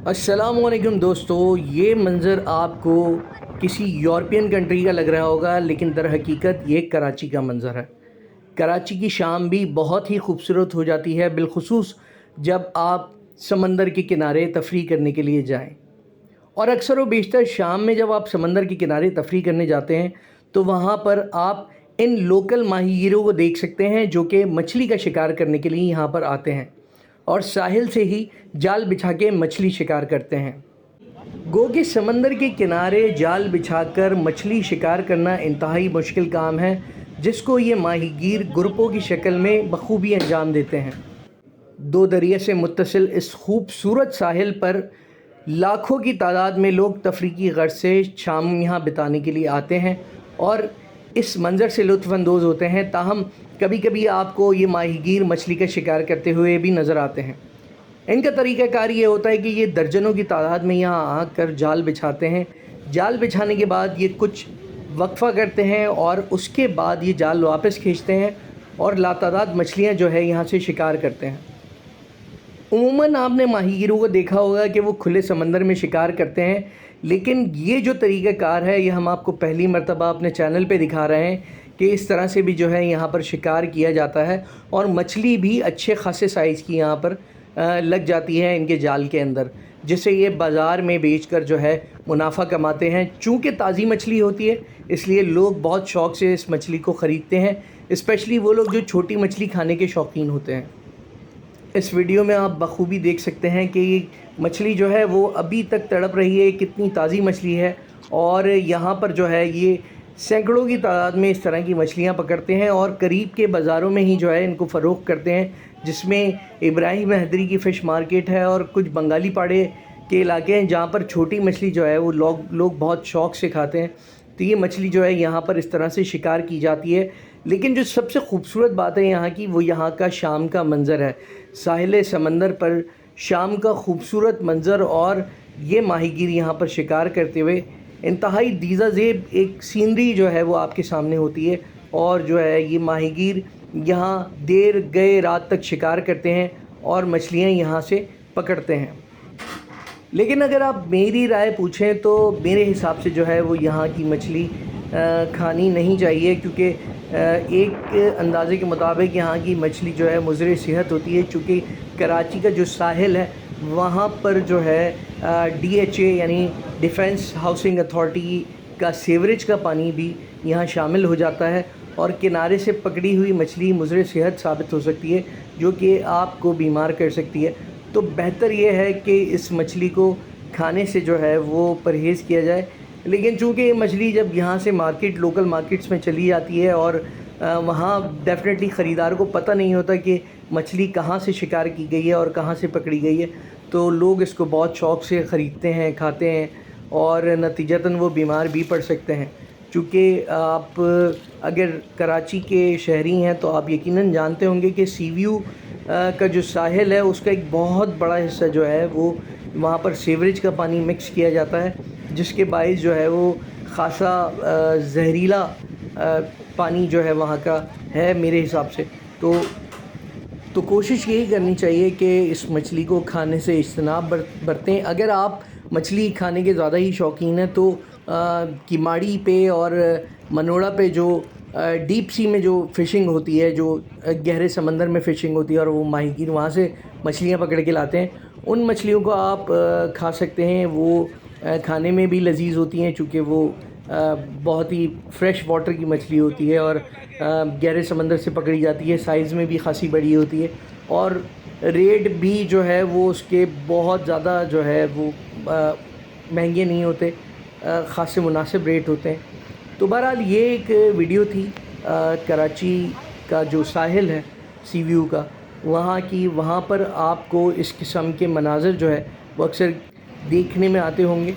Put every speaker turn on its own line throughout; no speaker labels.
अस्सलाम वालेकुम दोस्तों, ये मंज़र आपको किसी यूरोपियन कंट्री का लग रहा होगा, लेकिन दर हकीकत ये कराची का मंज़र है। कराची की शाम भी बहुत ही खूबसूरत हो जाती है, बिलखुसूस जब आप समंदर के किनारे तफरीह करने के लिए जाएं। और अक्सर व बेशतर शाम में जब आप समंदर के किनारे तफरीह करने जाते हैं तो वहाँ पर आप इन लोकल माहीगीरों को देख सकते हैं जो कि मछली का शिकार करने के लिए यहाँ पर आते हैं और साहिल से ही जाल बिछा के मछली शिकार करते हैं। गो कि समंदर के किनारे जाल बिछाकर मछली शिकार करना इंतहाई मुश्किल काम है, जिसको ये माहीगीर ग्रुपों की शक्ल में बखूबी अंजाम देते हैं। दो दरिया से मुत्तसिल इस खूबसूरत साहिल पर लाखों की तादाद में लोग तफरीह की गर्ज से शाम यहाँ बिताने के लिए आते हैं और इस मंज़र से लुत्फ़अंदोज़ होते हैं। ताहम कभी कभी आपको ये माहीगीर मछली का शिकार करते हुए भी नज़र आते हैं। इनका तरीक़ाकार ये होता है कि ये दर्जनों की तादाद में यहाँ आकर जाल बिछाते हैं। जाल बिछाने के बाद ये कुछ वक्फ़ा करते हैं और उसके बाद ये जाल वापस खींचते हैं और लातादाद मछलियाँ जो है यहाँ से शिकार करते हैं। उमूमन आपने माहीगीरों को देखा होगा कि वो खुले समंदर में शिकार करते हैं, लेकिन ये जो तरीक़ाकार है ये हम आपको पहली मर्तबा अपने चैनल पे दिखा रहे हैं कि इस तरह से भी जो है यहाँ पर शिकार किया जाता है और मछली भी अच्छे खासे साइज़ की यहाँ पर लग जाती है इनके जाल के अंदर, जिसे ये बाज़ार में बेचकर जो है मुनाफा कमाते हैं। चूँकि ताज़ी मछली होती है इसलिए लोग बहुत शौक़ से इस मछली को ख़रीदते हैं, स्पेशली वो लोग जो छोटी मछली खाने के शौकीन होते हैं। इस वीडियो में आप बखूबी देख सकते हैं कि ये मछली जो है वो अभी तक तड़प रही है, कितनी ताज़ी मछली है। और यहाँ पर जो है ये सैकड़ों की तादाद में इस तरह की मछलियाँ पकड़ते हैं और करीब के बाज़ारों में ही जो है इनको फ़रोख्त करते हैं, जिसमें इब्राहिम हैदरी की फ़िश मार्केट है और कुछ बंगाली पाड़े के इलाके हैं जहाँ पर छोटी मछली जो है वो लोग बहुत शौक़ से खाते हैं। तो ये मछली जो है यहाँ पर इस तरह से शिकार की जाती है। लेकिन जो सबसे खूबसूरत बात है यहाँ की, वो यहाँ का शाम का मंज़र है। साहिल समंदर पर शाम का खूबसूरत मंज़र और ये माहीगीर यहाँ पर शिकार करते हुए इंतहाई दीज़ा ज़ेब एक सीनरी जो है वो आपके सामने होती है। और जो है ये माहीगीर यहाँ देर गए रात तक शिकार करते हैं और मछलियाँ यहाँ से पकड़ते हैं। लेकिन अगर आप मेरी राय पूछें तो मेरे हिसाब से जो है वो यहाँ की मछली खानी नहीं चाहिए, क्योंकि एक अंदाज़े के मुताबिक यहाँ की मछली जो है मुज़र सेहत होती है। चूँकि कराची का जो साहिल है वहाँ पर जो है DHA यानी डिफेंस हाउसिंग अथॉरिटी का सीवरेज का पानी भी यहाँ शामिल हो जाता है और किनारे से पकड़ी हुई मछली मुज़र सेहत साबित हो सकती है, जो कि आपको बीमार कर सकती है। तो बेहतर ये है कि इस मछली को खाने से जो है वो परहेज़ किया जाए। लेकिन चूँकि ये मछली जब यहाँ से लोकल मार्केट्स में चली जाती है और वहाँ डेफ़िनेटली ख़रीदार को पता नहीं होता कि मछली कहाँ से शिकार की गई है और कहाँ से पकड़ी गई है, तो लोग इसको बहुत शौक़ से ख़रीदते हैं, खाते हैं और नतीजतन वो बीमार भी पड़ सकते हैं। चूँकि आप अगर कराची के शहरी हैं तो आप यकीनन जानते होंगे कि सी व्यू का जो साहिल है उसका एक बहुत बड़ा हिस्सा जो है वो वहाँ पर सीवरेज का पानी मिक्स किया जाता है, जिसके बाइस जो है वो ख़ासा जहरीला पानी जो है वहाँ का है मेरे हिसाब से। तो कोशिश यही करनी चाहिए कि इस मछली को खाने से इज्तनाब बरतें। अगर आप मछली खाने के ज़्यादा ही शौकीन हैं तो किमाड़ी पे और मनोड़ा पे जो डीप सी में जो फ़िशिंग होती है, जो गहरे समंदर में फ़िशिंग होती है और वो माहीगीर वहाँ से मछलियाँ पकड़ के लाते हैं, उन मछलियों को आप खा सकते हैं। वो खाने में भी लजीज होती हैं चूँकि वो बहुत ही फ़्रेश वाटर की मछली होती है और गहरे समंदर से पकड़ी जाती है, साइज़ में भी खासी बड़ी होती है और रेट भी जो है वो उसके बहुत ज़्यादा जो है वो महंगे नहीं होते, ख़ासे मुनासिब रेट होते हैं। तो बहरहाल ये एक वीडियो थी कराची का जो साहिल है सी व्यू का, वहाँ पर आपको इस किस्म के मनाज़र जो है वो अक्सर देखने में आते होंगे।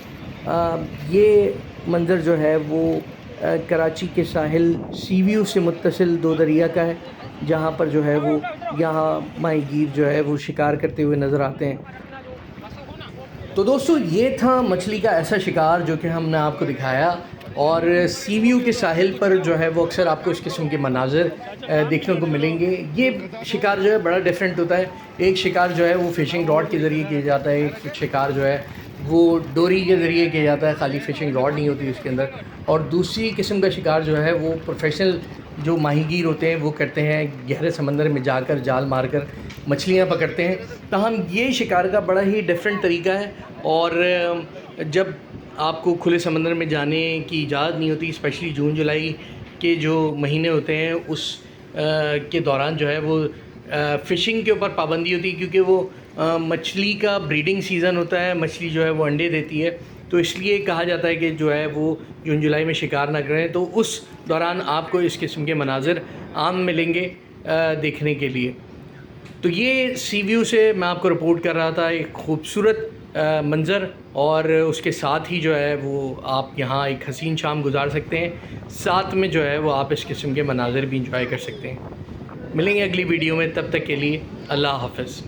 ये मंज़र जो है वो कराची के साहिल सी व्यू से मुत्तसिल दो दरिया का है, जहाँ पर जो है वो यहाँ माहीगीर जो है वो शिकार करते हुए नज़र आते हैं। तो दोस्तों ये था मछली का ऐसा शिकार जो कि हमने आपको दिखाया। اور سی ویو کے ساحل پر جو ہے وہ اکثر آپ کو اس قسم کے مناظر دیکھنے کو ملیں گے. یہ شکار جو ہے بڑا ڈیفرنٹ ہوتا ہے. ایک شکار جو ہے وہ فشنگ راڈ کے ذریعے کیا جاتا ہے, ایک شکار جو ہے وہ ڈوری کے ذریعے کیا جاتا ہے, خالی فشنگ راڈ نہیں ہوتی اس کے اندر. اور دوسری قسم کا شکار جو ہے وہ پروفیشنل جو ماہی گیر ہوتے ہیں وہ کرتے ہیں, گہرے سمندر میں جا کر جال مار کر مچھلیاں پکڑتے ہیں. تاہم یہ شکار کا بڑا ہی ڈیفرنٹ طریقہ ہے, اور جب آپ کو کھلے سمندر میں جانے کی اجازت نہیں ہوتی, اسپیشلی جون جولائی کے جو مہینے ہوتے ہیں اس کے دوران جو ہے وہ فشنگ کے اوپر پابندی ہوتی ہے, کیونکہ وہ مچھلی کا بریڈنگ سیزن ہوتا ہے, مچھلی جو ہے وہ انڈے دیتی ہے, تو اس لیے کہا جاتا ہے کہ جو ہے وہ جون جولائی میں شکار نہ کریں. تو اس دوران آپ کو اس قسم کے مناظر عام ملیں گے دیکھنے کے لیے. تو یہ سی ویو سے میں آپ کو رپورٹ کر رہا تھا, ایک خوبصورت منظر, اور اس کے ساتھ ہی جو ہے وہ آپ یہاں ایک حسین شام گزار سکتے ہیں, ساتھ میں جو ہے وہ آپ اس قسم کے مناظر بھی انجوائے کر سکتے ہیں. ملیں گے اگلی ویڈیو میں, تب تک کے لیے اللہ حافظ.